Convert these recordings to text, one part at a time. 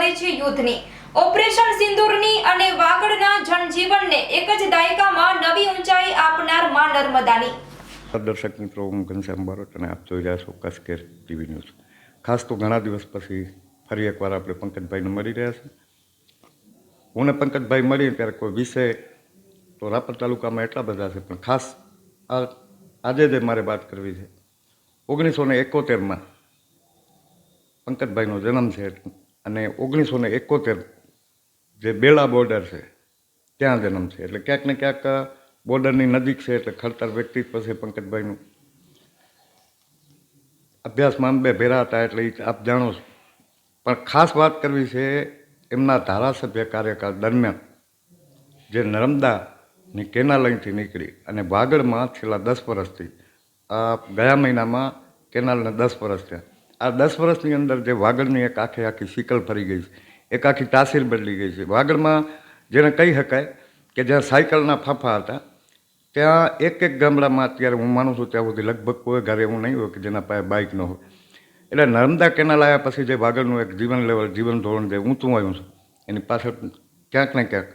કરી છે યુદ્ધની, ઓપરેશન સિંદૂરની અને વાગડના જનજીવનને એક જ દાયકામાં નવી ઊંચાઈ આપનાર માં નર્મદાની. દર્શક મિત્રો, હું ઘનશ્યામ બારોટ અને આપ જોઈ રહ્યા છો કસકેર ટીવી ન્યૂઝ. ખાસ તો ઘણા દિવસ પછી ફરી એકવાર આપણે પંકજભાઈને મળી રહ્યા છે. હું ને પંકજભાઈ મળીએ ત્યારે કોઈ વિષય તો રાપર તાલુકામાં એટલા બધા છે, પણ ખાસ આજે જે મારે વાત કરવી છે, 1971માં પંકજભાઈનો જન્મ છે અને 1971 જે બેલા બોર્ડર છે ત્યાં જન્મ છે. એટલે ક્યાંક ને ક્યાંક બોર્ડરની નજીક છે, એટલે ખડતર વ્યક્તિત્વ છે પંકજભાઈનું. અભ્યાસમાં અંબે ભેરા હતા એટલે આપ જાણો છો, પણ ખાસ વાત કરવી છે એમના ધારાસભ્ય કાર્યકાળ દરમિયાન જે નર્મદાની કેનાલ અહીંથી નીકળી અને વાગડમાં છેલ્લા 10 વર્ષથી ગયા મહિનામાં કેનાલને 10 વર્ષ થયા. આ 10 વર્ષની અંદર જે વાગડની એક આખી સિકલ ફરી ગઈ છે, એક આખી તાસીર બદલી ગઈ છે. વાગડમાં જેને કહી શકાય કે જ્યાં સાયકલના ફાંફા હતા, ત્યાં એક ગામડામાં અત્યારે હું માનું છું ત્યાં સુધી લગભગ કોઈ ઘરે એવું નહીં હોય કે જેના પાસે બાઇક ન હોય. એટલે નર્મદા કેનાલ આવ્યા પછી જે વાગડનું એક જીવન ધોરણ જે ઊંચું આવ્યું છે, એની પાછળ ક્યાંક ને ક્યાંક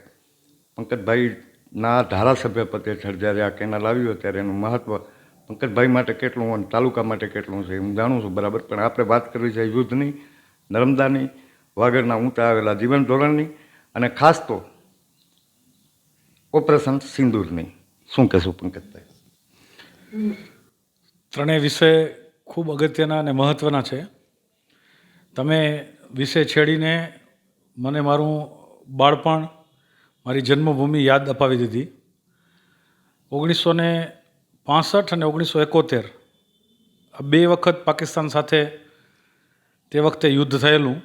પંકજભાઈના ધારાસભ્ય પદે જ્યારે આ કેનાલ આવ્યું ત્યારે એનું મહત્ત્વ પંકજભાઈ માટે કેટલું અને તાલુકા માટે કેટલું છે હું જાણું છું બરાબર. પણ આપણે વાત કરવી છે યુદ્ધની, નર્મદાની, વાગડના ઊંચા આવેલા જીવન ધોરણની અને ખાસ તો ઓપરેશન સિંદૂરની. શું કહેશું પંકજભાઈ? ત્રણેય વિષય ખૂબ અગત્યના અને મહત્ત્વના છે. તમે વિષય છેડીને મને મારું બાળપણ, મારી જન્મભૂમિ યાદ અપાવી દીધી. 1965 અને 1971 આ 2 વખત પાકિસ્તાન સાથે તે વખતે યુદ્ધ થયેલું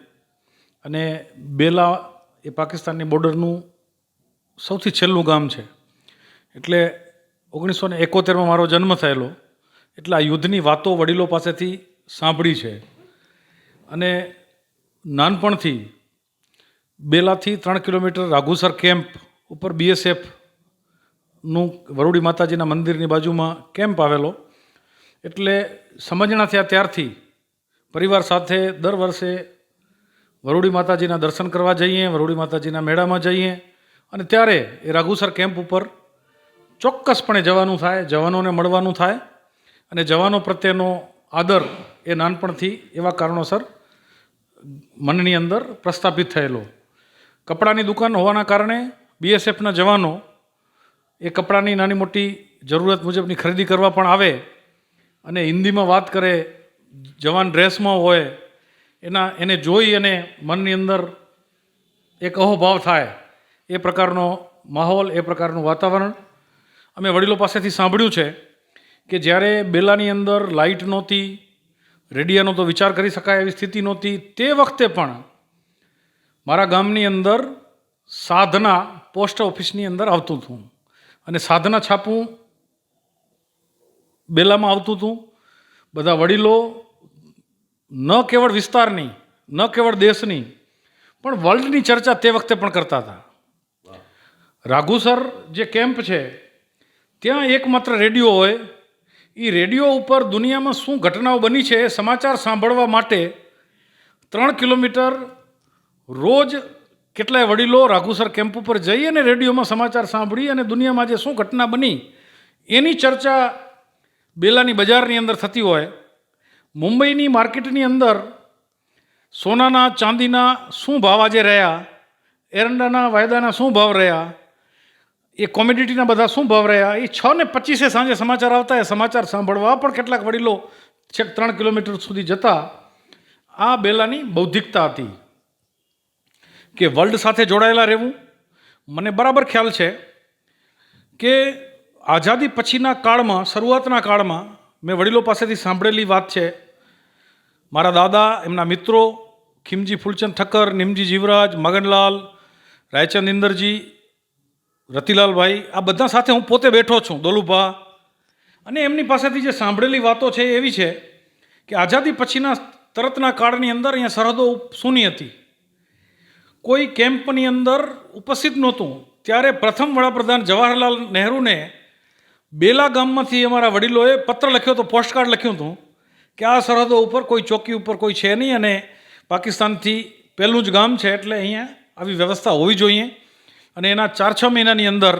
અને બેલા એ પાકિસ્તાનની બોર્ડરનું સૌથી છેલ્લું ગામ છે. એટલે 1971માં મારો જન્મ થયેલો, એટલે આ યુદ્ધની વાતો વડીલો પાસેથી સાંભળી છે. અને નાનપણથી બેલાથી 3 કિલોમીટર રાઘુસર કેમ્પ ઉપર BSFનું વરુડી માતાજીના મંદિરની બાજુમાં કેમ્પ આવેલો. એટલે સમજણા થયા ત્યારથી પરિવાર સાથે દર વર્ષે વરુડી માતાજીના દર્શન કરવા જઈએ, વરુડી માતાજીના મેળામાં જઈએ અને ત્યારે એ રાઘુસર કેમ્પ ઉપર ચોક્કસપણે જવાનું થાય, જવાનોને મળવાનું થાય અને જવાનો પ્રત્યેનો આદર એ નાનપણથી એવા કારણોસર મનની અંદર પ્રસ્થાપિત થયેલો. કપડાની દુકાન હોવાના કારણે BSFના જવાનો એ કપડાની નાની મોટી જરૂરત મુજબની ખરીદી કરવા પણ આવે અને હિન્દીમાં વાત કરે, જવાન ડ્રેસમાં હોય, એને જોઈ અને મનની અંદર એક અહોભાવ થાય. એ પ્રકારનો માહોલ, એ પ્રકારનું વાતાવરણ અમે વડીલો પાસેથી સાંભળ્યું છે કે જ્યારે બેલાની અંદર લાઇટ નહોતી, રેડિયાનો તો વિચાર કરી શકાય એવી સ્થિતિ નહોતી, તે વખતે પણ મારા ગામની અંદર સાધના પોસ્ટ ઓફિસની અંદર આવતું હતું અને સાધના છાપું બેલામાં આવતું હતું. બધા વડીલો ન કેવળ વિસ્તારની, ન કેવળ દેશની, પણ વર્લ્ડની ચર્ચા તે વખતે પણ કરતા હતા. રાઘુસર જે કેમ્પ છે ત્યાં એકમાત્ર રેડિયો હોય. એ રેડિયો ઉપર દુનિયામાં શું ઘટનાઓ બની છે એ સમાચાર સાંભળવા માટે 3 કિલોમીટર રોજ કેટલાય વડીલો રાઘુસર કેમ્પ ઉપર જઈ અને રેડિયોમાં સમાચાર સાંભળી અને દુનિયામાં જે શું ઘટના બની એની ચર્ચા બેલાની બજારની અંદર થતી હોય. મુંબઈની માર્કેટની અંદર સોનાના, ચાંદીના શું ભાવ આજે રહ્યા, એરંડાના વાયદાના શું ભાવ રહ્યા, એ કોમોડિટીના બધા શું ભાવ રહ્યા, એ 6:25 સાંજે સમાચાર આવતા. એ સમાચાર સાંભળવા પણ કેટલાક વડીલો છેક 3 કિલોમીટર સુધી જતા. આ બેલાની બૌદ્ધિકતા હતી કે વર્લ્ડ સાથે જોડાયેલા રહેવું. મને બરાબર ખ્યાલ છે કે આઝાદી પછીના કાળમાં, શરૂઆતના કાળમાં મેં વડીલો પાસેથી સાંભળેલી વાત છે. મારા દાદા, એમના મિત્રો ખીમજી ફૂલચંદ ઠક્કર, નિમજી જીવરાજ, મગનલાલ, રાયચંદ ઇન્દરજી, રતિલાલભાઈ, આ બધા સાથે હું પોતે બેઠો છું, દોલુભા. અને એમની પાસેથી જે સાંભળેલી વાતો છે એવી છે કે આઝાદી પછીના તરતના કાળની અંદર અહીંયા સરહદો સૂની હતી, કોઈ કેમ્પની અંદર ઉપસ્થિત નહોતું. ત્યારે પ્રથમ વડાપ્રધાન જવાહરલાલ નહેરુને બેલા ગામમાંથી અમારા વડીલોએ પત્ર લખ્યો હતો, પોસ્ટકાર્ડ લખ્યું હતું કે આ સરહદો ઉપર કોઈ ચોકી ઉપર કોઈ છે નહીં અને પાકિસ્તાનથી પહેલું જ ગામ છે એટલે અહીંયા આવી વ્યવસ્થા હોવી જોઈએ. અને એના 4-6 મહિનાની અંદર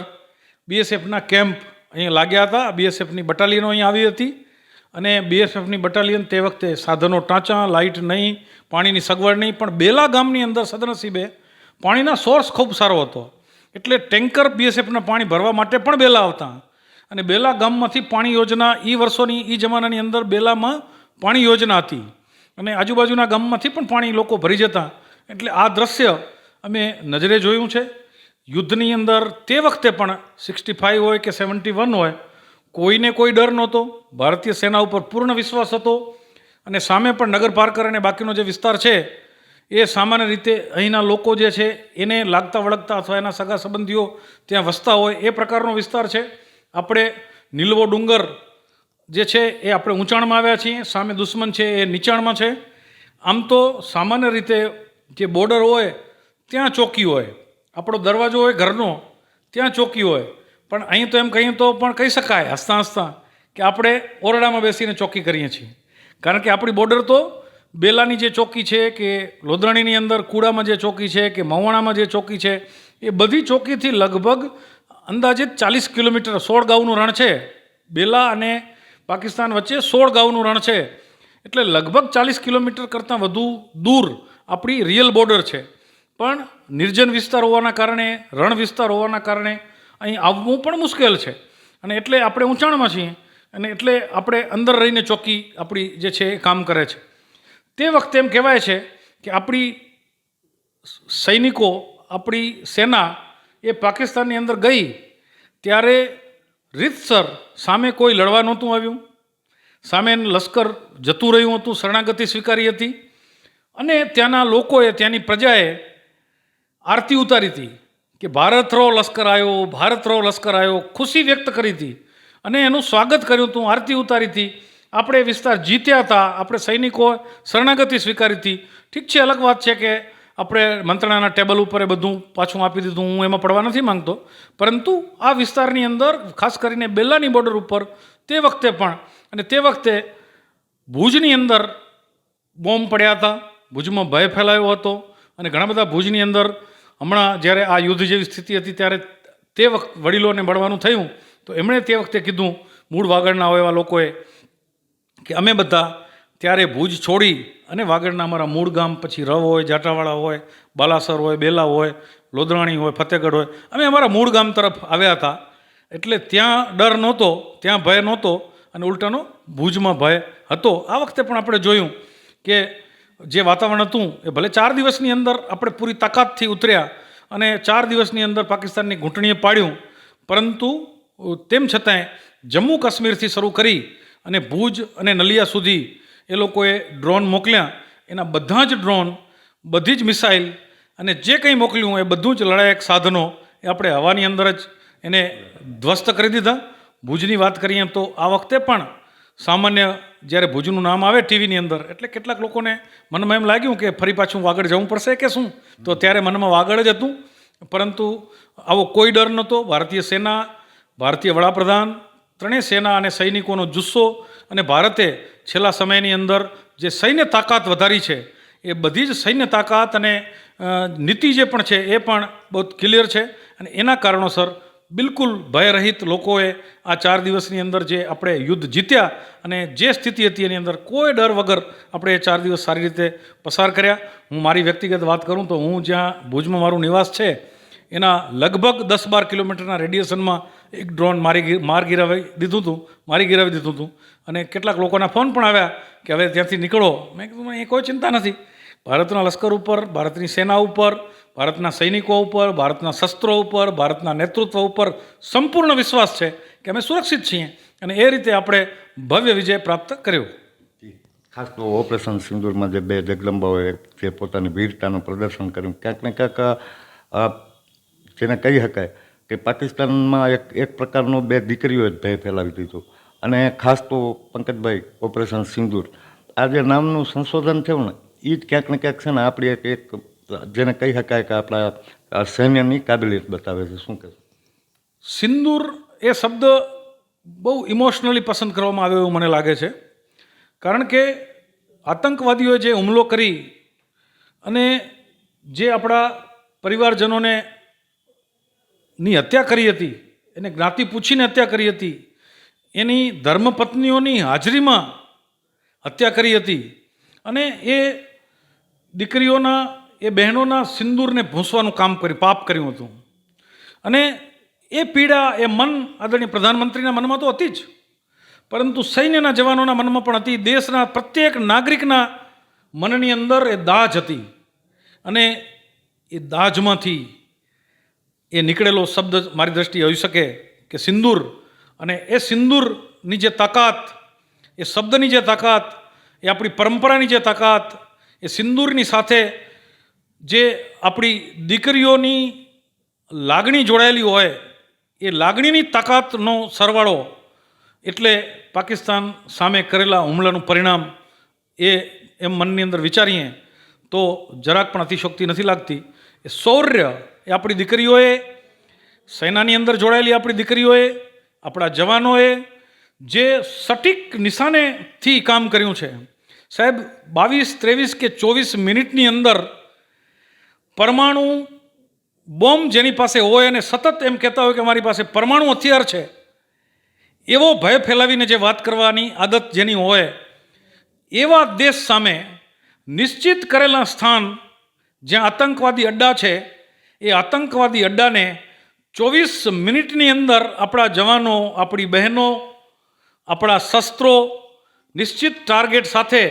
બીએસએફના કેમ્પ અહીંયા લાગ્યા હતા. બીએસએફની બટાલિયનો અહીંયા આવી હતી અને બીએસએફની બટાલિયન તે વખતે સાધનો ટાંચા, લાઇટ નહીં, પાણીની સગવડ નહીં, પણ બેલા ગામની અંદર સદનસીબે પાણીના સોર્સ ખૂબ સારો હતો. એટલે ટેન્કર બીએસએફના પાણી ભરવા માટે પણ બેલા આવતા. અને બેલા ગામમાંથી પાણી યોજના વર્ષોની જમાનાની અંદર બેલામાં પાણી યોજના હતી અને આજુબાજુના ગામમાંથી પણ પાણી લોકો ભરી જતા. એટલે આ દ્રશ્ય અમે નજરે જોયું છે. યુદ્ધની અંદર તે વખતે પણ 65 હોય કે 71 હોય, કોઈને કોઈ ડર નહોતો. ભારતીય સેના ઉપર પૂર્ણ વિશ્વાસ હતો અને સામે પણ નગર પારકર અને બાકીનો જે વિસ્તાર છે એ સામાન્ય રીતે અહીંના લોકો જે છે એને લાગતા વળગતા અથવા એના સગા સંબંધીઓ ત્યાં વસતા હોય એ પ્રકારનો વિસ્તાર છે. આપણે નીલવો ડુંગર જે છે એ આપણે ઊંચાણમાં આવ્યા છીએ, સામે દુશ્મન છે એ નીચાણમાં છે. આમ તો સામાન્ય રીતે જે બોર્ડર હોય ત્યાં ચોકી હોય, આપણો દરવાજો હોય ઘરનો ત્યાં ચોકી હોય, પણ અહીં તો એમ કહીએ તો પણ કહી શકાય હસતા હસતા કે આપણે ઓરડામાં બેસીને ચોકી કરીએ છીએ. કારણ કે આપણી બોર્ડર તો બેલાની જે ચોકી છે કે લોધરાણીની અંદર કુડામાં જે ચોકી છે કે મવાણામાં જે ચોકી છે એ બધી ચોકીથી લગભગ અંદાજિત 40 કિલોમીટર 16 ગાઉનું રણ છે. બેલા અને પાકિસ્તાન વચ્ચે 16 ગાઉનું રણ છે. એટલે લગભગ 40 કિલોમીટર કરતાં વધુ દૂર આપણી રિયલ બોર્ડર છે. પણ નિર્જન વિસ્તાર હોવાના કારણે, રણ વિસ્તાર હોવાના કારણે અહીં આવવું પણ મુશ્કેલ છે. અને એટલે આપણે ઊંચાણમાં છીએ અને એટલે આપણે અંદર રહીને ચોકી આપણી જે છે એ કામ કરે છે. તે વખતે એમ કહેવાય છે કે આપણી સૈનિકો, આપણી સેના એ પાકિસ્તાનની અંદર ગઈ ત્યારે રીતસર સામે કોઈ લડવા નહોતું આવ્યું, સામે લશ્કર જતું રહ્યું હતું, શરણાગતિ સ્વીકારી હતી અને ત્યાંના લોકોએ, ત્યાંની પ્રજાએ આરતી ઉતારી હતી કે ભારત રો લશ્કર આવ્યો, ભારત રો લશ્કર આવ્યો, ખુશી વ્યક્ત કરી હતી અને એનું સ્વાગત કર્યું હતું, આરતી ઉતારી હતી. આપણે વિસ્તાર જીત્યા હતા, આપણે સૈનિકો શરણાગતિ સ્વીકારી હતી. ઠીક છે, અલગ વાત છે કે આપણે મંત્રણાના ટેબલ ઉપર એ બધું પાછું આપી દીધું, હું એમાં પડવા નથી માંગતો. પરંતુ આ વિસ્તારની અંદર ખાસ કરીને બેલાની બોર્ડર ઉપર તે વખતે પણ, અને તે વખતે ભુજની અંદર બોમ્બ પડ્યા હતા, ભુજમાં ભય ફેલાયો હતો અને ઘણા બધા ભુજની અંદર હમણાં જ્યારે આ યુદ્ધ જેવી સ્થિતિ હતી ત્યારે તે વખત વડીલોને મળવાનું થયું તો એમણે તે વખતે કીધું, મૂળ વાગડના હોય એવા લોકોએ, કે અમે બધા ત્યારે ભુજ છોડી અને વાગડના અમારા મૂળ ગામ, પછી રવ હોય, જાટાવાળા હોય, બાલાસર હોય, બેલા હોય, લોધરાણી હોય, ફતેહગઢ હોય, અમે અમારા મૂળ ગામ તરફ આવ્યા હતા. એટલે ત્યાં ડર નહોતો, ત્યાં ભય નહોતો અને ઉલટાનો ભુજમાં ભય હતો. આ વખતે પણ આપણે જોયું કે જે વાતાવરણ હતું એ ભલે 4 દિવસની અંદર આપણે પૂરી તાકાતથી ઉતર્યા અને 4 દિવસની અંદર પાકિસ્તાનની ઘૂંટણીએ પાડ્યું, પરંતુ તેમ છતાંય જમ્મુ કાશ્મીરથી શરૂ કરી અને ભુજ અને નલિયા સુધી એ લોકોએ ડ્રોન મોકલ્યા. એના બધા જ ડ્રોન, બધી જ મિસાઇલ અને જે કંઈ મોકલ્યું એ બધું જ લડાયક સાધનો એ આપણે હવાની અંદર જ એને ધ્વસ્ત કરી દીધા. ભુજની વાત કરીએ તો આ વખતે પણ સામાન્ય જ્યારે ભુજનું નામ આવે ટીવીની અંદર એટલે કેટલાક લોકોને મનમાં એમ લાગ્યું કે ફરી પાછું વાગડ જવું પડશે કે શું, તો ત્યારે મનમાં વાગડ જ હતું. પરંતુ આવો કોઈ ડર નહોતો. ભારતીય સેના, ભારતીય વડાપ્રધાન, ત્રણેય સેના અને સૈનિકોનો જુસ્સો અને ભારતે છેલ્લા સમયની અંદર જે સૈન્ય તાકાત વધારી છે એ બધી જ સૈન્ય તાકાત અને નીતિ જે પણ છે એ પણ બહુ ક્લિયર છે. અને એના કારણોસર બિલકુલ ભયરહિત લોકોએ આ 4 દિવસની અંદર જે આપણે યુદ્ધ જીત્યા અને જે સ્થિતિ હતી એની અંદર કોઈ ડર વગર આપણે એ 4 દિવસ સારી રીતે પસાર કર્યા. હું મારી વ્યક્તિગત વાત કરું તો હું જ્યાં ભુજમાં મારું નિવાસ છે એના લગભગ 10-12 કિલોમીટરના રેડિયેશનમાં એક ડ્રોન મારી ગિરાવી દીધું હતું અને કેટલાક લોકોના ફોન પણ આવ્યા કે હવે ત્યાંથી નીકળો. મેં કીધું એ કોઈ ચિંતા નથી. ભારતના લશ્કર ઉપર, ભારતની સેના ઉપર, ભારતના સૈનિકો ઉપર, ભારતના શસ્ત્રો ઉપર, ભારતના નેતૃત્વ ઉપર સંપૂર્ણ વિશ્વાસ છે કે અમે સુરક્ષિત છીએ અને એ રીતે આપણે ભવ્ય વિજય પ્રાપ્ત કર્યો. ખાસ તો ઓપરેશન સિંદૂરમાં જે 2 જગદંબાઓએ જે પોતાની વીરતાનું પ્રદર્શન કર્યું, ક્યાંક ને ક્યાંક જેને કહી શકાય કે પાકિસ્તાનમાં એક પ્રકારનો 2 દીકરીઓએ જ ભય ફેલાવી દીધો. અને ખાસ તો પંકજભાઈ, ઓપરેશન સિંદૂર આ જે નામનું સંશોધન થયું ને એ જ ક્યાંક ને ક્યાંક છે ને આપણી એક જેને કહી શકાય કે આપણા સૈન્યની કાબિલિયત બતાવે છે. શું કહેશો? સિંદૂર એ શબ્દ બહુ ઇમોશનલી પસંદ કરવામાં આવ્યો એવું મને લાગે છે. કારણ કે આતંકવાદીઓએ જે હુમલો કરી અને જે આપણા પરિવારજનોને ની હત્યા કરી હતી, એને જ્ઞાતિ પૂછીને હત્યા કરી હતી, એની ધર્મપત્નીઓની હાજરીમાં હત્યા કરી હતી, અને એ દીકરીઓના એ બહેનોના સિંદૂરને ભૂંસવાનું કામ કર્યું, પાપ કર્યું હતું. અને એ પીડા એ મન આદરણીય પ્રધાનમંત્રીના મનમાં તો હતી જ, પરંતુ સૈન્યના જવાનોના મનમાં પણ હતી. દેશના પ્રત્યેક નાગરિકના મનની અંદર એ દાજ હતી, અને એ દાજમાંથી એ નીકળેલો શબ્દ મારી દ્રષ્ટિએ હોઈ શકે કે સિંદૂર. અને એ સિંદૂરની જે તાકાત, એ શબ્દની જે તાકાત, એ આપણી પરંપરાની જે તાકાત, એ સિંદૂરની સાથે જે આપણી દીકરીઓની લાગણી જોડાયેલી હોય, એ લાગણીની તાકાતનો સરવાળો એટલે પાકિસ્તાન સામે કરેલા હુમલાનું પરિણામ. એ એમ મનની અંદર વિચારીએ તો જરાક પણ અતિશોક્તિ નથી લાગતી. એ શૌર્ય એ આપણી દીકરીઓએ, સેનાની અંદર જોડાયેલી આપણી દીકરીઓએ, આપણા જવાનોએ જે સટીક નિશાનેથી કામ કર્યું છે. સાહેબ, 22, 23 કે 24 મિનિટની અંદર પરમાણુ બોમ્બ જેની પાસે હોય અને સતત એમ કહેતા હોય કે મારી પાસે પરમાણુ હથિયાર છે, એવો ભય ફેલાવીને જે વાત કરવાની આદત જેની હોય, એવા દેશ સામે નિશ્ચિત કરેલા સ્થાન જ્યાં આતંકવાદી અડ્ડા છે, એ આતંકવાદી અડ્ડાને 24 મિનિટની અંદર આપણા જવાનો, આપણી બહેનો, આપણા શસ્ત્રો નિશ્ચિત ટાર્ગેટ સાથે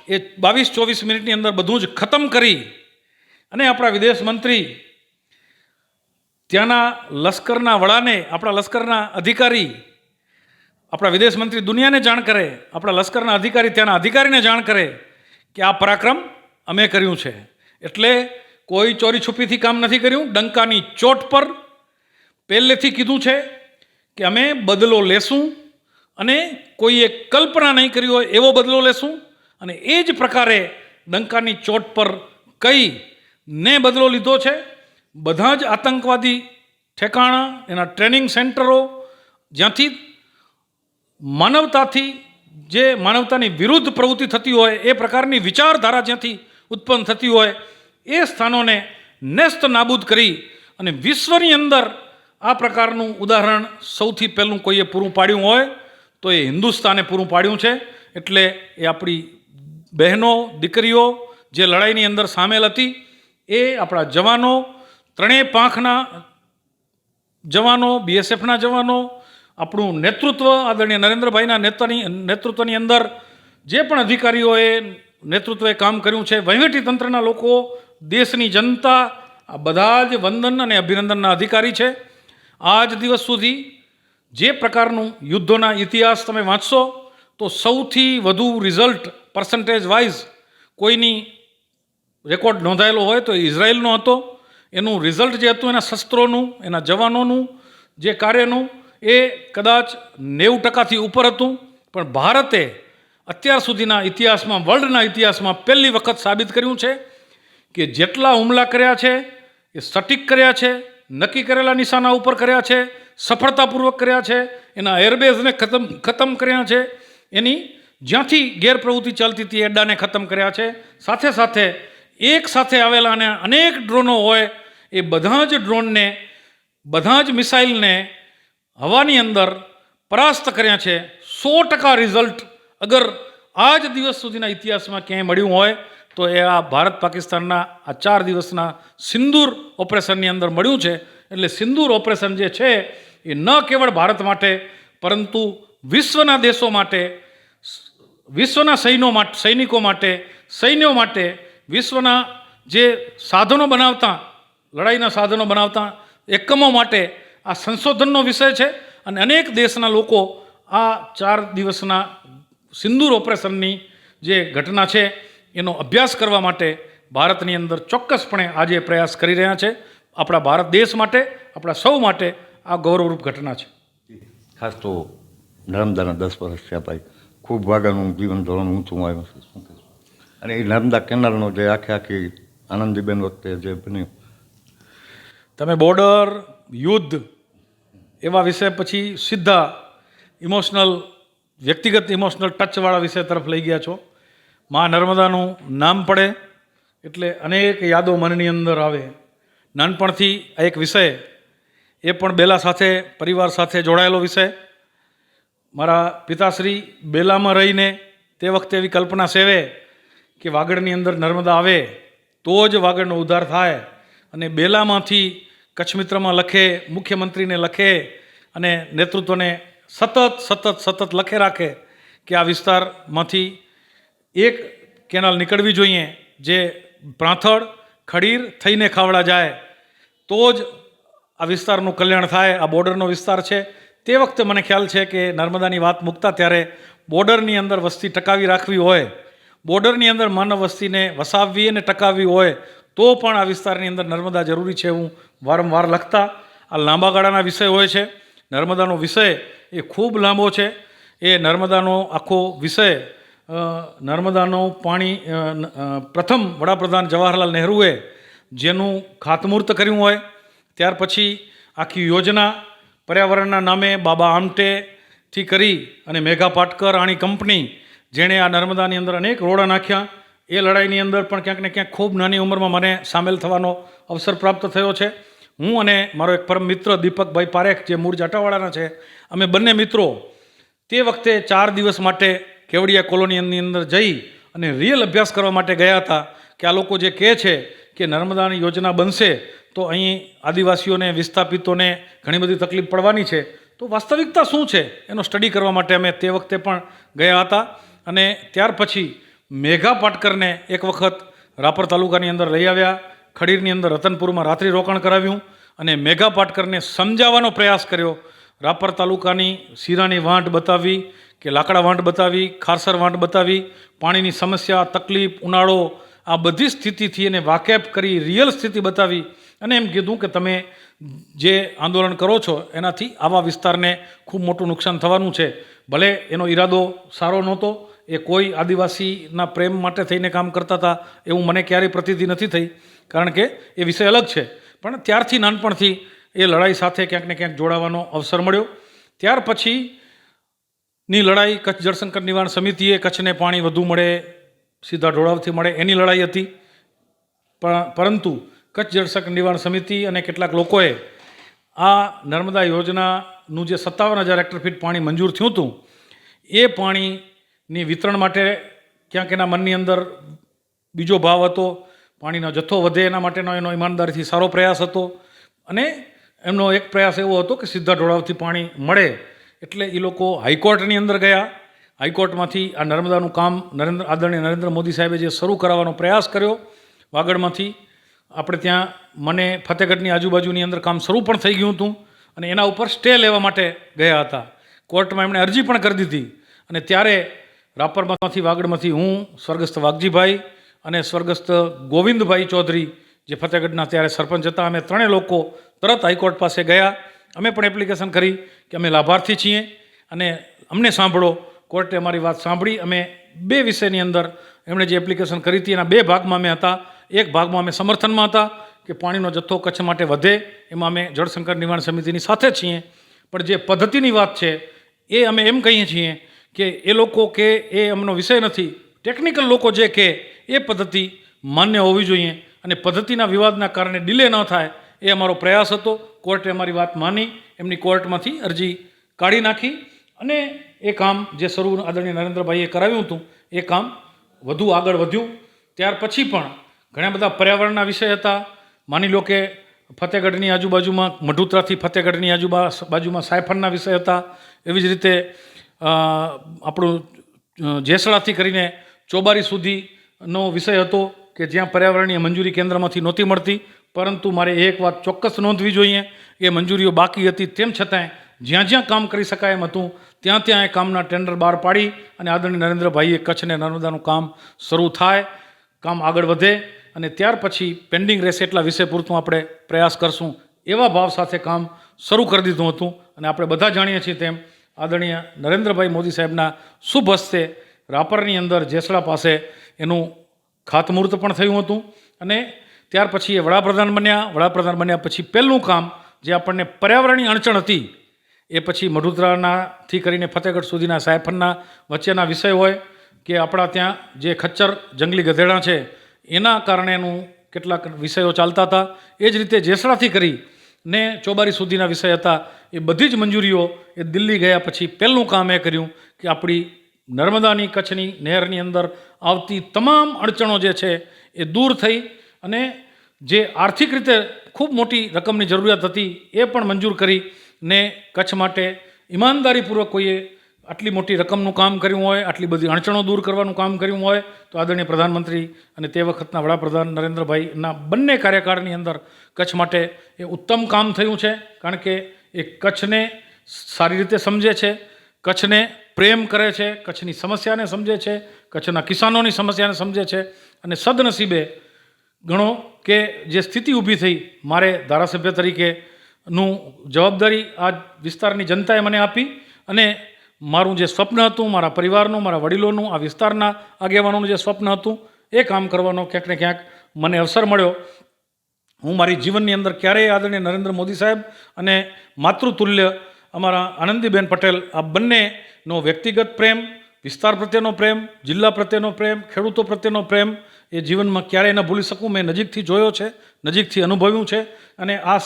એ 22-24 મિનિટની અંદર બધું જ ખતમ કરી અને આપણા વિદેશ મંત્રી, ત્યાંના લશ્કરના વડાને, આપણા લશ્કરના અધિકારી, આપણા વિદેશ મંત્રી દુનિયાને જાણ કરે, આપણા લશ્કરના અધિકારી ત્યાંના અધિકારીને જાણ કરે કે આ પરાક્રમ અમે કર્યું છે. એટલે કોઈ ચોરી છુપીથી કામ નથી કર્યું. ડંકાની ચોટ પર પહેલેથી કીધું છે કે અમે બદલો લેશું, અને કોઈએ કલ્પના નહીં કરી હોય એવો બદલો લેશું. અને એ જ પ્રકારે ડંકાની ચોટ પર કહીને બદલો લીધો છે. બધા જ આતંકવાદી ઠેકાણા, એના ટ્રેનિંગ સેન્ટરો, જ્યાંથી માનવતાથી જે માનવતાની વિરુદ્ધ પ્રવૃત્તિ થતી હોય, એ પ્રકારની વિચારધારા જ્યાંથી ઉત્પન્ન થતી હોય, એ સ્થાનોને નેસ્ત નાબૂદ કરી અને વિશ્વની અંદર આ પ્રકારનું ઉદાહરણ સૌથી પહેલું કોઈએ પૂરું પાડ્યું હોય તો એ હિન્દુસ્તાને પૂરું પાડ્યું છે. એટલે એ આપણી બહેનો, દીકરીઓ જે લડાઈની અંદર સામેલ હતી, એ આપણા જવાનો, ત્રણેય પાંખના જવાનો, BSFના જવાનો, આપણું નેતૃત્વ આદરણીય નરેન્દ્રભાઈના નેતૃત્વની અંદર જે પણ અધિકારીઓએ નેતૃત્વએ કામ કર્યું છે, વહીવટી તંત્રના લોકો, દેશની જનતા, આ બધા જ વંદન અને અભિનંદનના અધિકારી છે. આજ દિવસ સુધી જે પ્રકારનું યુદ્ધોના ઇતિહાસ તમે વાંચશો તો સૌથી વધુ રિઝલ્ટ પર્સન્ટેજ વાઇઝ કોઈની રેકોર્ડ નોંધાયેલો હોય તો ઇઝરાયલનો હતો. એનું રિઝલ્ટ જે હતું, એના શસ્ત્રોનું, એના જવાનોનું જે કાર્યનું, એ કદાચ 90% ઉપર હતું. પણ ભારતે અત્યાર સુધીના ઇતિહાસમાં, વર્લ્ડના ઇતિહાસમાં પહેલી વખત સાબિત કર્યું છે કે જેટલા હુમલા કર્યા છે એ સટીક કર્યા છે, નક્કી કરેલા નિશાના ઉપર કર્યા છે, સફળતાપૂર્વક કર્યા છે, એના એરબેઝને ખતમ કર્યા છે, એની જ્યાંથી ગેરપ્રવૃત્તિ ચાલતી હતી અડ્ડાને ખતમ કર્યા છે. સાથે સાથે એક સાથે આવેલા અને અનેક ડ્રોનો હોય, એ બધા જ ડ્રોનને, બધા જ મિસાઇલને હવાની અંદર પરાસ્ત કર્યા છે. 100% રિઝલ્ટ અગર આ જ દિવસ સુધીના ઇતિહાસમાં ક્યાંય મળ્યું હોય તો એ આ ભારત પાકિસ્તાનના આ 4 દિવસના સિંદૂર ઓપરેશનની અંદર મળ્યું છે. એટલે સિંદૂર ઓપરેશન જે છે એ ન કેવળ ભારત માટે પરંતુ વિશ્વના દેશો માટે, વિશ્વના સૈનિકો માટે, સૈન્યો માટે, વિશ્વના જે સાધનો બનાવતા, લડાઈના સાધનો બનાવતા એકમો માટે આ સંશોધનનો વિષય છે. અને અનેક દેશના લોકો આ 4 દિવસના સિંદૂર ઓપરેશનની જે ઘટના છે એનો અભ્યાસ કરવા માટે ભારતની અંદર ચોક્કસપણે આજે પ્રયાસ કરી રહ્યા છે. આપણા ભારત દેશ માટે, આપણા સૌ માટે આ ગૌરવરૂપ ઘટના છે. ખાસ તો નર્મદાના 10 વર્ષ થયા ભાઈ, ખૂબ વાગ્યાનું જીવન ધોરણ ઊંચું આવ્યું છે. શું કહેશું? અને એ નર્મદા કેનાલનો જે આખી આનંદીબેન વખતે જે બન્યું, તમે બોર્ડર, યુદ્ધ એવા વિષય પછી સીધા ઇમોશનલ, વ્યક્તિગત ઇમોશનલ ટચવાળા વિષય તરફ લઈ ગયા છો. મા નર્મદાનું નામ પડે એટલે અનેક યાદો મનની અંદર આવે. નાનપણથી આ એક વિષય, એ પણ બેલા સાથે, પરિવાર સાથે જોડાયેલો વિષય. મારા પિતાશ્રી બેલામાં રહીને તે વખતે એવી કલ્પના સેવે કે વાગડની અંદર નર્મદા આવે તો જ વાગડનો ઉદ્ધાર થાય, અને બેલામાંથી કચ્છ મિત્રમાં લખે, મુખ્યમંત્રીને લખે અને નેતૃત્વને સતત લખે રાખે કે આ વિસ્તારમાંથી એક કેનાલ નીકળવી જોઈએ જે પ્રાંથળ ખડીર થઈને ખાવડા જાય, તો જ આ વિસ્તારનું કલ્યાણ થાય. આ બોર્ડરનો વિસ્તાર છે. તે વખતે મને ખ્યાલ છે કે નર્મદાની વાત મૂકતા ત્યારે બોર્ડરની અંદર વસ્તી ટકાવી રાખવી હોય, બોર્ડરની અંદર માનવ વસ્તીને વસાવવી અને ટકાવવી હોય તો પણ આ વિસ્તારની અંદર નર્મદા જરૂરી છે એવું વારંવાર લખતા. આ લાંબા ગાળાના વિષય હોય છે. નર્મદાનો વિષય એ ખૂબ લાંબો છે. એ નર્મદાનો આખો વિષય, નર્મદાનું પાણી પ્રથમ વડાપ્રધાન જવાહરલાલ નહેરુએ જેનું ખાતમુહૂર્ત કર્યું હોય, ત્યાર પછી આખી યોજના પર્યાવરણના નામે બાબા આમટેથી કરી અને મેઘા પાટકર આણી કંપની જેણે આ નર્મદાની અંદર અનેક રોડા નાખ્યા, એ લડાઈની અંદર પણ ક્યાંક ને ક્યાંક ખૂબ નાની ઉંમરમાં મને સામેલ થવાનો અવસર પ્રાપ્ત થયો છે. હું અને મારો એક પરમ મિત્ર દીપકભાઈ પારેખ, જે મૂળ જાટાવાડાના છે, અમે બંને મિત્રો તે વખતે 4 દિવસ માટે કેવડિયા કોલોનીની અંદર જઈ અને રિયલ અભ્યાસ કરવા માટે ગયા હતા કે આ લોકો જે કહે છે કે નર્મદાની યોજના બનશે તો અહીં આદિવાસીઓને, વિસ્થાપિતોને ઘણી બધી તકલીફ પડવાની છે, તો વાસ્તવિકતા શું છે એનો સ્ટડી કરવા માટે અમે તે વખતે પણ ગયા હતા. અને ત્યાર પછી મેઘા પાટકરને એક વખત રાપર તાલુકાની અંદર લઈ આવ્યા, ખડીરની અંદર રતનપુરમાં રાત્રિ રોકાણ કરાવ્યું અને મેઘા પાટકરને સમજાવવાનો પ્રયાસ કર્યો. રાપર તાલુકાની શીરાની વાંટ બતાવી કે લાકડા વાંટ બતાવી, ખારસર વાંટ બતાવી, પાણીની સમસ્યા, તકલીફ, ઉનાળો, આ બધી સ્થિતિથી એને વાકેફ કરી, રિયલ સ્થિતિ બતાવી અને એમ કીધું કે તમે જે આંદોલન કરો છો એનાથી આવા વિસ્તારને ખૂબ મોટું નુકસાન થવાનું છે. ભલે એનો ઈરાદો સારો નહોતો, એ કોઈ આદિવાસીના પ્રેમ માટે થઈને કામ કરતા હતા એવું મને ક્યારેય પ્રતીતિ નથી થઈ, કારણ કે એ વિષય અલગ છે. પણ ત્યારથી નાનપણથી એ લડાઈ સાથે ક્યાંક ને ક્યાંક જોડાવાનો અવસર મળ્યો. ત્યાર પછીની લડાઈ કચ્છ જળસંકટ નિવારણ સમિતિએ કચ્છને પાણી વધુ મળે, સીધા ઢોળાવથી મળે, એની લડાઈ હતી. પરંતુ કચ્છ જળસંકટ નિવારણ સમિતિ અને કેટલાક લોકોએ આ નર્મદા યોજનાનું જે 57,000 હેક્ટર પાણી મંજૂર થયું હતું એ પાણીની વિતરણ માટે ક્યાંક એના મનની અંદર બીજો ભાવ હતો. પાણીનો જથ્થો વધે એના માટેનો એનો ઈમાનદારીથી સારો પ્રયાસ હતો અને એમનો એક પ્રયાસ એવો હતો કે સીધા ઢોળાવથી પાણી મળે. એટલે એ લોકો હાઈકોર્ટની અંદર ગયા. હાઈકોર્ટમાંથી આ નર્મદાનું કામ આદરણીય નરેન્દ્ર મોદી સાહેબે જે શરૂ કરાવવાનો પ્રયાસ કર્યો વાગડમાંથી, આપણે ત્યાં મને ફતેહગઢની આજુબાજુની અંદર કામ શરૂ પણ થઈ ગયું હતું અને એના ઉપર સ્ટે લેવા માટે ગયા હતા. કોર્ટમાં એમણે અરજી પણ કરી દીધી અને ત્યારે રાપરમાંથી, વાગડમાંથી હું, સ્વર્ગસ્થ વાઘજીભાઈ અને સ્વર્ગસ્થ ગોવિંદભાઈ ચૌધરી જે ફતેહગઢના ત્યારે સરપંચ હતા, અમે 3 લોકો તરત હાઈકોર્ટ પાસે ગયા. અમે પણ એપ્લિકેશન કરી કે અમે લાભાર્થી છીએ અને અમને સાંભળો. કોર્ટે અમારી વાત સાંભળી. અમે 2 વિષયની અંદર એમણે જે એપ્લિકેશન કરી હતી એના 2 ભાગમાં અમે હતા. એક ભાગમાં અમે સમર્થનમાં હતા કે પાણીનો જથ્થો કચ્છ માટે વધે, એમાં અમે જળસંકટ નિવારણ સમિતિની સાથે છીએ. પણ જે પદ્ધતિની વાત છે એ અમે એમ કહીએ છીએ કે એ લોકો કે એ અમનો વિષય નથી, ટેકનિકલ લોકો જે કહે એ પદ્ધતિ માન્ય હોવી જોઈએ અને પદ્ધતિના વિવાદના કારણે ડિલે ન થાય એ અમારો પ્રયાસ હતો. કોર્ટે અમારી વાત માની, એમની કોર્ટમાંથી અરજી કાઢી નાખી અને એ કામ જે શરૂ આદરણીય નરેન્દ્રભાઈએ કરાવ્યું હતું એ કામ વધુ આગળ વધ્યું. ત્યાર પછી પણ ઘણા બધા પર્યાવરણના વિષય હતા. માની લો કે ફતેહગઢની આજુબાજુમાં, મઢુતરાથી ફતેહગઢની બાજુમાં સાયફનના વિષય હતા. એવી જ રીતે આપણું જેસડાથી કરીને ચોબારી સુધીનો વિષય હતો કે જ્યાં પર્યાવરણીય મંજૂરી કેન્દ્રમાંથી નહોતી મળતી. પરંતુ મારે એક વાત ચોક્કસ નોંધવી જોઈએ, એ મંજૂરીઓ બાકી હતી તેમ છતાંય જ્યાં જ્યાં કામ કરી શકાય એમ હતું ત્યાં ત્યાં એ કામના ટેન્ડર બહાર પાડી અને આદરણીય નરેન્દ્રભાઈએ કચ્છને નર્મદાનું કામ શરૂ થાય, કામ આગળ વધે અને ત્યાર પછી પેન્ડિંગ રહેશે એટલા વિષય પૂરતું આપણે પ્રયાસ કરશું એવા ભાવ સાથે કામ શરૂ કરી દીધું હતું. અને આપણે બધા જાણીએ છીએ તેમ આદરણીય નરેન્દ્રભાઈ મોદી સાહેબના શુભ હસ્તે રાપરની અંદર જેસડા પાસે એનું ખાતમુહૂર્ત પણ થયું હતું અને ત્યાર પછી એ વડાપ્રધાન બન્યા. વડાપ્રધાન બન્યા પછી પહેલું કામ જે આપણને પર્યાવરણની અડચણ હતી એ પછી મઢુતરાનાથી કરીને ફતેહગઢ સુધીના સાયફનના વચ્ચેના વિષય હોય કે આપણા ત્યાં જે ખચ્ચર જંગલી ગધેડા છે એના કારણેનું કેટલાક વિષયો ચાલતા હતા. એ જ રીતે જેસડાથી કરીને ચોબારી સુધીના વિષય હતા. એ બધી જ મંજૂરીઓ એ દિલ્હી ગયા પછી પહેલું કામ એ કર્યું કે આપણી નર્મદાની કચ્છની નહેરની અંદર આવતી તમામ અડચણો જે છે એ દૂર થઈ અને જે આર્થિક રીતે ખૂબ મોટી રકમની જરૂરિયાત હતી એ પણ મંજૂર કરીને કચ્છ માટે ઈમાનદારીપૂર્વક કોઈએ આટલી મોટી રકમનું કામ કર્યું હોય, આટલી બધી અડચણો દૂર કરવાનું કામ કર્યું હોય તો આદરણીય પ્રધાનમંત્રી અને તે વખતના વડાપ્રધાન નરેન્દ્રભાઈના બંને કાર્યકાળની અંદર કચ્છ માટે એ ઉત્તમ કામ થયું છે. કારણ કે એ કચ્છને સારી રીતે સમજે છે, કચ્છને પ્રેમ કરે છે, કચ્છની સમસ્યાને સમજે છે, કચ્છના કિસાનોની સમસ્યાને સમજે છે. અને સદનસીબે ગણો કે જે સ્થિતિ ઊભી થઈ, મારે ધારાસભ્ય તરીકેનું જવાબદારી આ વિસ્તારની જનતાએ મને આપી અને મારું જે સ્વપ્ન હતું, મારા પરિવારનું, મારા વડીલોનું, આ વિસ્તારના આગેવાનોનું જે સ્વપ્ન હતું એ કામ કરવાનો ક્યાંક ને ક્યાંક મને અવસર મળ્યો. હું મારી જીવનની અંદર ક્યારેય આદરણીય નરેન્દ્ર મોદી સાહેબ અને માતૃતુલ્ય અમારા આનંદીબેન પટેલ આ બંનેનો વ્યક્તિગત પ્રેમ, વિસ્તાર પ્રત્યેનો પ્રેમ, જિલ્લા પ્રત્યેનો પ્રેમ, ખેડૂતો પ્રત્યેનો પ્રેમ એ જીવનમાં ક્યારેય ન ભૂલી શકું. મેં નજીકથી જોયો છે, નજીકથી અનુભવ્યું છે. અને આ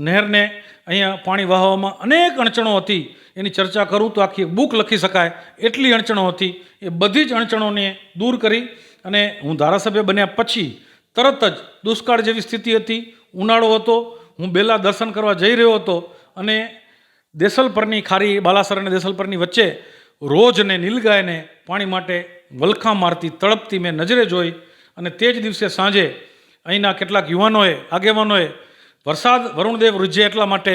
નહેરને અહીંયા પાણી વહાવવામાં અનેક અડચણો હતી, એની ચર્ચા કરું તો આખી બુક લખી શકાય એટલી અડચણો હતી. એ બધી જ અડચણોને દૂર કરી અને હું ધારાસભ્ય બન્યા પછી તરત જ દુષ્કાળ જેવી સ્થિતિ હતી, ઉનાળો હતો, હું બેલા દર્શન કરવા જઈ રહ્યો હતો અને દેસલપરની ખારી, બાલાસર અને દેસલપરની વચ્ચે રોજ ને નીલગાયને પાણી માટે વલખાં મારતી તળપતી મેં નજરે જોઈ. અને તે જ દિવસે સાંજે અહીંના કેટલાક યુવાનોએ, આગેવાનોએ વરસાદ વરુણદેવ રૂજે એટલા માટે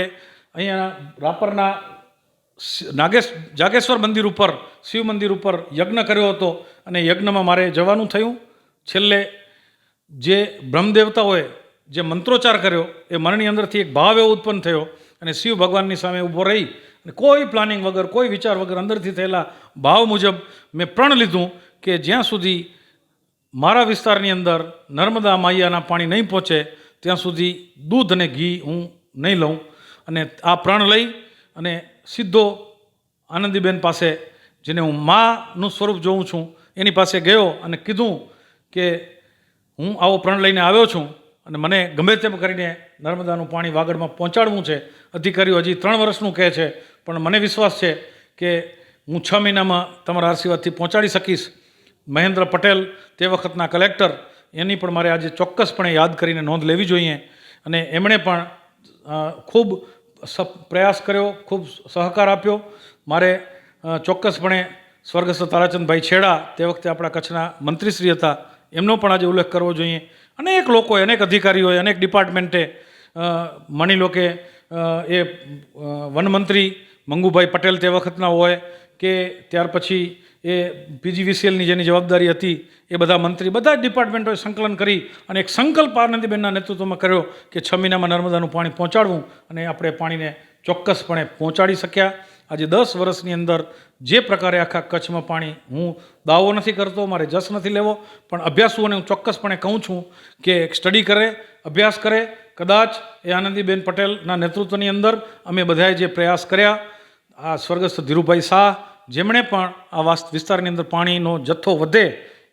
અહીંયા રાપરના જાગેશ્વર મંદિર ઉપર, શિવ મંદિર ઉપર યજ્ઞ કર્યો હતો અને યજ્ઞમાં મારે જવાનું થયું. છેલ્લે જે બ્રહ્મદેવતાઓએ જે મંત્રોચ્ચાર કર્યો એ મનની અંદરથી એક ભાવ એવો ઉત્પન્ન થયો અને શિવ ભગવાનની સામે ઊભો રહી અને કોઈ પ્લાનિંગ વગર, કોઈ વિચાર વગર અંદરથી થયેલા ભાવ મુજબ મેં પ્રણ લીધું કે જ્યાં સુધી મારા વિસ્તારની અંદર નર્મદા માઈયાના પાણી નહીં પહોંચે ત્યાં સુધી દૂધ અને ઘી હું નહીં લઉં. અને આ પ્રણ લઈ અને સીધો આનંદીબેન પાસે, જેને હું માનું સ્વરૂપ જોઉં છું, એની પાસે ગયો અને કીધું કે હું આવો પ્રણ લઈને આવ્યો છું અને મને ગમે તેમ કરીને નર્મદાનું પાણી વાગડમાં પહોંચાડવું છે. અધિકારીઓ હજી 3 વર્ષનું કહે છે, પણ મને વિશ્વાસ છે કે હું 6 મહિનામાં તમારા આશીર્વાદથી પહોંચાડી શકીશ. મહેન્દ્ર પટેલ, તે વખતના કલેક્ટર, એની પણ મારે આજે ચોક્કસપણે યાદ કરીને નોંધ લેવી જોઈએ. અને એમણે પણ ખૂબ પ્રયાસ કર્યો, ખૂબ સહકાર આપ્યો. મારે ચોક્કસપણે સ્વર્ગસ્થ તારાચંદભાઈ છેડા, તે વખતે આપણા કચ્છના મંત્રીશ્રી હતા, એમનો પણ આજે ઉલ્લેખ કરવો જોઈએ. અનેક લોકોએ, અનેક અધિકારીઓએ, અનેક ડિપાર્ટમેન્ટે, માની લો કે એ વનમંત્રી મંગુભાઈ પટેલ તે વખતના હોય કે ત્યાર પછી એ PGVCLની જેની જવાબદારી હતી એ બધા મંત્રી, બધા જ ડિપાર્ટમેન્ટોએ સંકલન કરી અને એક સંકલ્પ આનંદીબેનના નેતૃત્વમાં કર્યો કે 6 મહિનામાં નર્મદાનું પાણી પહોંચાડવું અને આપણે પાણીને ચોક્કસપણે પહોંચાડી શક્યા. આજે 10 વર્ષની અંદર જે પ્રકારે આખા કચ્છમાં પાણી, હું દાવો નથી કરતો, મારે જસ નથી લેવો, પણ અભ્યાસુઓને હું ચોક્કસપણે કહું છું કે એક સ્ટડી કરે, અભ્યાસ કરે. કદાચ એ આનંદીબેન પટેલના નેતૃત્વની અંદર અમે બધાએ જે પ્રયાસ કર્યા, આ સ્વર્ગસ્થ ધીરુભાઈ શાહ, જેમણે પણ આ વિસ્તારની અંદર પાણીનો જથ્થો વધે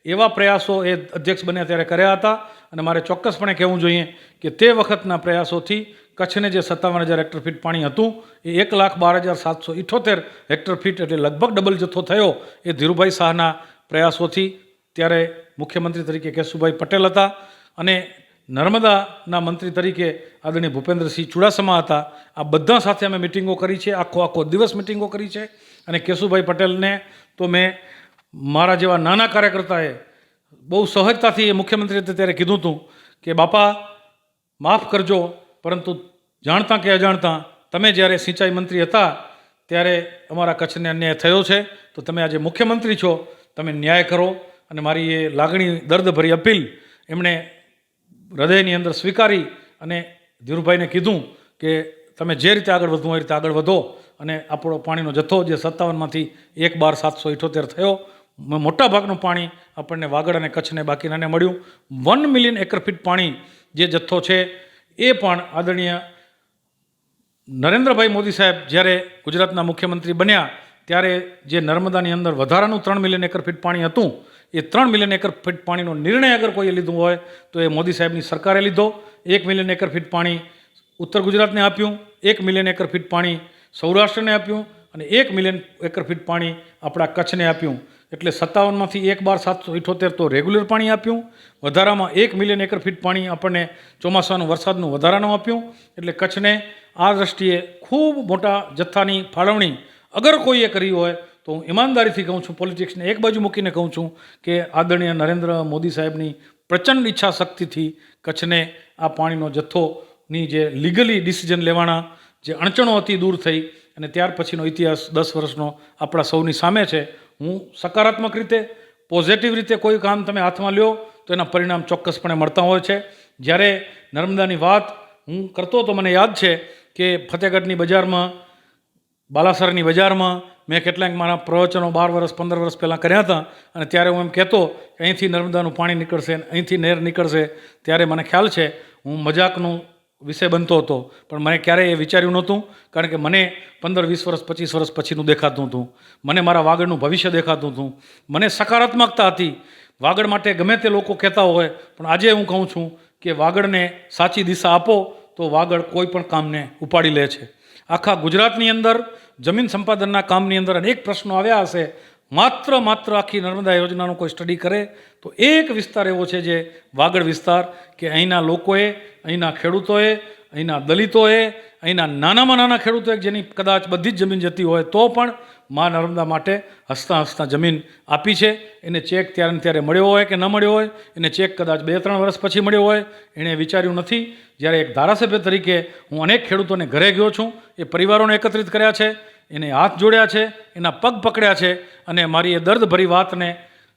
એવા પ્રયાસો એ અધ્યક્ષ બન્યા ત્યારે કર્યા હતા. અને મારે ચોક્કસપણે કહેવું જોઈએ કે તે વખતના પ્રયાસોથી કચ્છને જે 57,000 હેક્ટર ફીટ પાણી હતું એ 1,12,778 હેક્ટર ફીટ, એટલે લગભગ ડબલ જથ્થો થયો એ ધીરુભાઈ શાહના પ્રયાસોથી. ત્યારે મુખ્યમંત્રી તરીકે કેશુભાઈ પટેલ હતા અને નર્મદાના મંત્રી તરીકે આદરણીય ભૂપેન્દ્રસિંહ ચુડાસમા હતા. આ બધા સાથે અમે મિટિંગો કરી છે, આખો દિવસ મિટિંગો કરી છે. અને કેશુભાઈ પટેલને તો મેં મારા જેવા નાના કાર્યકર્તાએ બહુ સહજતાથી, એ મુખ્યમંત્રી હતા ત્યારે કીધું હતું કે બાપા માફ કરજો, પરંતુ જાણતા કે અજાણતા તમે જ્યારે સિંચાઈ મંત્રી હતા ત્યારે અમારા કચ્છને અન્યાય થયો છે, તો તમે આજે મુખ્યમંત્રી છો, તમે ન્યાય કરો. અને મારી એ લાગણી, દર્દભરી અપીલ એમણે હૃદયની અંદર સ્વીકારી અને ધીરુભાઈને કીધું કે તમે જે રીતે આગળ વધવું એ રીતે આગળ વધો. અને આપણો પાણીનો જથ્થો જે 57માંથી 1,12,778 થયો, મોટાભાગનું પાણી આપણને વાગડ અને કચ્છને બાકીનાને મળ્યું. 1 મિલિયન એકર ફીટ પાણી જે જથ્થો છે એ પણ આદરણીય નરેન્દ્રભાઈ મોદી સાહેબ જ્યારે ગુજરાતના મુખ્યમંત્રી બન્યા ત્યારે જે નર્મદાની અંદર વધારાનું 3 મિલિયન એકર ફીટ પાણી હતું, એ 3 મિલિયન એકર ફીટ પાણીનો નિર્ણય અગર કોઈએ લીધો હોય તો એ મોદી સાહેબની સરકારે લીધો. 1 મિલિયન એકર ફીટ પાણી ઉત્તર ગુજરાતને આપ્યું, 1 મિલિયન એકર ફીટ પાણી સૌરાષ્ટ્રને આપ્યું અને 1 મિલિયન એકર ફીટ પાણી આપણા કચ્છને આપ્યું. એટલે 57માંથી 1/12/778 તો રેગ્યુલર પાણી આપ્યું, વધારામાં 1 મિલિયન એકર ફીટ પાણી આપણને ચોમાસાનું વરસાદનું વધારાનું આપ્યું. એટલે કચ્છને આ દ્રષ્ટિએ ખૂબ મોટા જથ્થાની ફાળવણી અગર કોઈએ કરી હોય તો હું ઈમાનદારીથી કહું છું, પોલિટિક્સને એક બાજુ મૂકીને કહું છું કે આદરણીય નરેન્દ્ર મોદી સાહેબની પ્રચંડ ઈચ્છા શક્તિથી કચ્છને આ પાણીનો જથ્થોની જે લીગલી ડિસિઝન લેવાના જે અડચણો હતી દૂર થઈ અને ત્યાર પછીનો ઇતિહાસ 10 વર્ષનો આપણા સૌની સામે છે. હું સકારાત્મક રીતે, પોઝિટિવ રીતે કોઈ કામ તમે હાથમાં લ્યો તો એના પરિણામ ચોક્કસપણે મળતા હોય છે. જ્યારે નર્મદાની વાત હું કરતો તો મને યાદ છે કે ફતેહગઢની બજારમાં, બાલાસરની બજારમાં મેં કેટલાક મારા પ્રવચનો 12 વર્ષ 15 વર્ષ પહેલાં કર્યા હતા અને ત્યારે હું એમ કહેતો કે અહીંથી નર્મદાનું પાણી નીકળશે, અહીંથી નહેર નીકળશે. ત્યારે મને ખ્યાલ છે હું મજાકનું વિષય બનતો હતો, પણ મને ક્યારેય એ વિચાર્યું નહોતું, કારણ કે મને 15 20 વર્ષ 25 વર્ષ પછીનું દેખાતું હતું. મને મારા વાગડનું ભવિષ્ય દેખાતું હતું. મને સકારાત્મકતા હતી. વાગડ માટે ગમે તે લોકો કહેતા હોય, પણ આજે હું કહું છું કે વાગડને સાચી દિશા આપો તો વાગડ કોઈ પણ કામને ઉપાડી લે છે. આખા ગુજરાતની અંદર જમીન સંપાદનના કામની અંદર અનેક પ્રશ્નો આવ્યા હશે. માત્ર આખી નર્મદા યોજનાનું કોઈ સ્ટડી કરે તો એક વિસ્તાર એવો છે જે વાગડ વિસ્તાર, કે અહીંના લોકોએ, અહીંના ખેડૂતોએ, અહીંના દલિતોએ, અહીંના નાનામાં નાના ખેડૂતોએ જેની કદાચ બધી જ જમીન જતી હોય તો પણ મા નર્મદા માટે હસતા જમીન આપી છે. એને ચેક ત્યારે ને ત્યારે મળ્યો હોય કે ન મળ્યો હોય, એને ચેક કદાચ 2-3 વર્ષ પછી મળ્યો હોય, એણે વિચાર્યું નથી. જ્યારે એક ધારાસભ્ય તરીકે હું અનેક ખેડૂતોને ઘરે ગયો છું, એ પરિવારોને એકત્રિત કર્યા છે, એને હાથ જોડ્યા છે, એના પગ પકડ્યા છે અને મારી એ દર્દભરી વાતને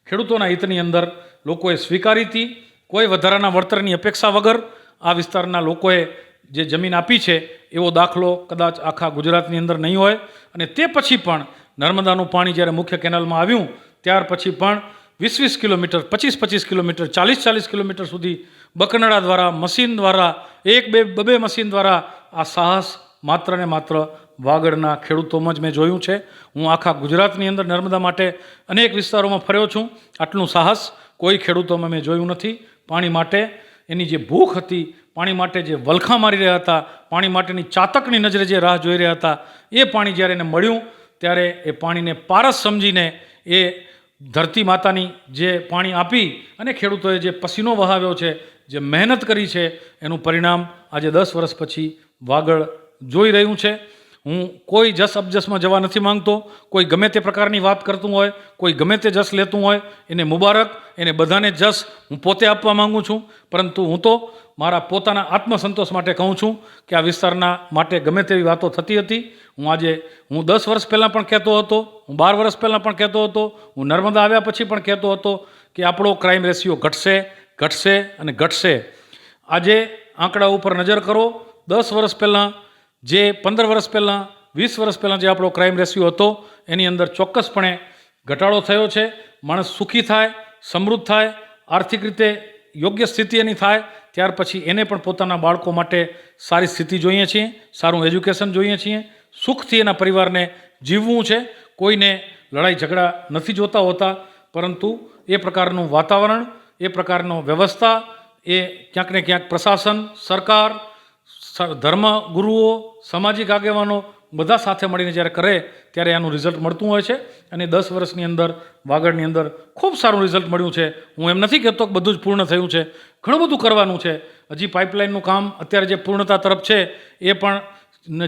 ખેડૂતોના હિતની અંદર લોકોએ સ્વીકારી હતી. કોઈ વધારાના વળતરની અપેક્ષા વગર આ વિસ્તારના લોકોએ જે જમીન આપી છે એવો દાખલો કદાચ આખા ગુજરાતની અંદર નહીં હોય. અને તે પછી પણ નર્મદાનું પાણી જ્યારે મુખ્ય કેનાલમાં આવ્યું ત્યાર પછી પણ 20-20 કિલોમીટર, 25-25 કિલોમીટર, 40-40 કિલોમીટર સુધી બકનડા દ્વારા, મશીન દ્વારા, 1-2 મશીન દ્વારા આ સાહસ માત્ર ને માત્ર વાગડના ખેડૂતોમાં જ મેં જોયું છે. હું આખા ગુજરાતની અંદર નર્મદા માટે અનેક વિસ્તારોમાં ફર્યો છું. આટલું સાહસ કોઈ ખેડૂતોમાં મેં જોયું નથી. પાણી માટે એની જે ભૂખ હતી, પાણી માટે જે વલખા મારી રહ્યા હતા, પાણી માટેની ચાતકની નજરે જે રાહ જોઈ રહ્યા હતા, એ પાણી જ્યારે એને મળ્યું ત્યારે એ પાણીને પારસ સમજીને એ ધરતી માતાની જે પાણી આપી અને ખેડૂતોએ જે પસીનો વહાવ્યો છે, જે મહેનત કરી છે, એનું પરિણામ આજે 10 વર્ષ પછી વાગડ જોઈ રહ્યું છે. હું કોઈ જસ અબજસમાં જવા નથી માંગતો. કોઈ ગમે તે પ્રકારની વાત કરતું હોય, કોઈ ગમે તે જસ લેતું હોય, એને મુબારક, એને બધાને જસ હું પોતે આપવા માગું છું. પરંતુ હું તો મારા પોતાના આત્મસંતોષ માટે કહું છું કે આ વિસ્તારના માટે ગમે તેવી વાતો થતી હતી. હું 10 વર્ષ પહેલાં પણ કહેતો હતો, હું 12 વર્ષ પહેલાં પણ કહેતો હતો, હું નર્મદા આવ્યા પછી પણ કહેતો હતો કે આપણો ક્રાઇમ રેશિયો ઘટશે અને ઘટશે. આજે આંકડા ઉપર નજર કરો. 10 વર્ષ પહેલાં, જે 15 વર્ષ પહેલાં, 20 વર્ષ પહેલાં જે આપણો ક્રાઇમ રેશિયો હતો એની અંદર ચોક્કસપણે ઘટાડો થયો છે. માણસ સુખી થાય, સમૃદ્ધ થાય, આર્થિક રીતે યોગ્ય સ્થિતિ એની થાય, ત્યાર પછી એને પણ પોતાના બાળકો માટે સારી સ્થિતિ જોઈએ છીએ, સારું એજ્યુકેશન જોઈએ છીએ, સુખથી એના પરિવારને જીવવું છે. કોઈને લડાઈ ઝઘડા નથી જોતા હોતા, પરંતુ એ પ્રકારનું વાતાવરણ, એ પ્રકારનો વ્યવસ્થા એ ક્યાંક ને ક્યાંક પ્રશાસન, સરકાર, ધર્મ ગુરુઓ, સામાજિક આગેવાનો બધા સાથે મળીને જ્યારે કરે ત્યારે આનું રિઝલ્ટ મળતું હોય છે. અને 10 વર્ષની અંદર વાગડની અંદર ખૂબ સારું રિઝલ્ટ મળ્યું છે. હું એમ નથી કહેતો કે બધું જ પૂર્ણ થયું છે, ઘણું બધું કરવાનું છે. હજી પાઇપલાઇનનું કામ અત્યારે જે પૂર્ણતા તરફ છે એ પણ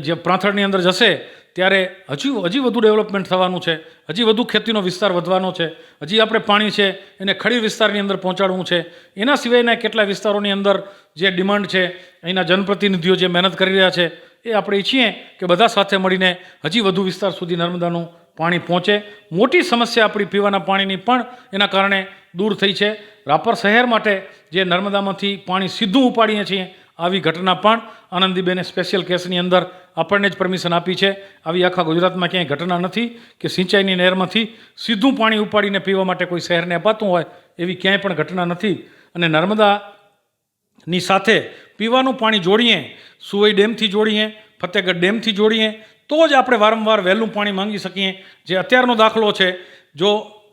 જે પ્રાંથળની અંદર જશે ત્યારે હજી વધુ ડેવલપમેન્ટ થવાનું છે, હજી વધુ ખેતીનો વિસ્તાર વધવાનો છે, હજી આપણે પાણી છે એને ખડી વિસ્તારની અંદર પહોંચાડવું છે. એના સિવાયના કેટલા વિસ્તારોની અંદર જે ડિમાન્ડ છે, અહીંના જનપ્રતિનિધિઓ જે મહેનત કરી રહ્યા છે, એ આપણે ઈચ્છીએ કે બધા સાથે મળીને હજી વધુ વિસ્તાર સુધી નર્મદાનું પાણી પહોંચે. મોટી સમસ્યા આપણી પીવાના પાણીની પણ એના કારણે દૂર થઈ છે. રાપર શહેર માટે જે નર્મદામાંથી પાણી સીધું ઉપાડીએ છીએ, આવી ઘટના પણ આનંદીબેને સ્પેશિયલ કેસની અંદર આપણને જ પરમિશન આપી છે. આવી આખા ગુજરાતમાં ક્યાંય ઘટના નથી કે સિંચાઈની નહેરમાંથી સીધું પાણી ઉપાડીને પીવા માટે કોઈ શહેરને અપાતું હોય, એવી ક્યાંય પણ ઘટના નથી. અને નર્મદાની સાથે પીવાનું પાણી જોડીએ, સુવઈ ડેમથી જોડીએ, ફતેહગઢ ડેમથી જોડીએ તો જ આપણે વારંવાર વહેલું પાણી માંગી શકીએ. જે અત્યારનો દાખલો છે, જો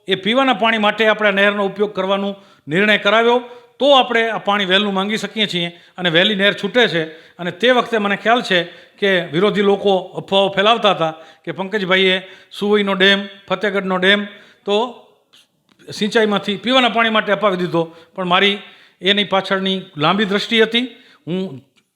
એ પીવાના પાણી માટે આપણે નહેરનો ઉપયોગ કરવાનો નિર્ણય કરાવ્યો તો આપણે આ પાણી વહેલું માંગી શકીએ છીએ અને વહેલી નહેર છૂટે છે. અને તે વખતે મને ખ્યાલ છે કે વિરોધી લોકો અફવાઓ ફેલાવતા હતા કે પંકજભાઈએ સુવઈનો ડેમ, ફતેહગઢનો ડેમ તો સિંચાઈમાંથી પીવાના પાણી માટે અપાવી દીધો, પણ મારી એની પાછળની લાંબી દ્રષ્ટિ હતી. હું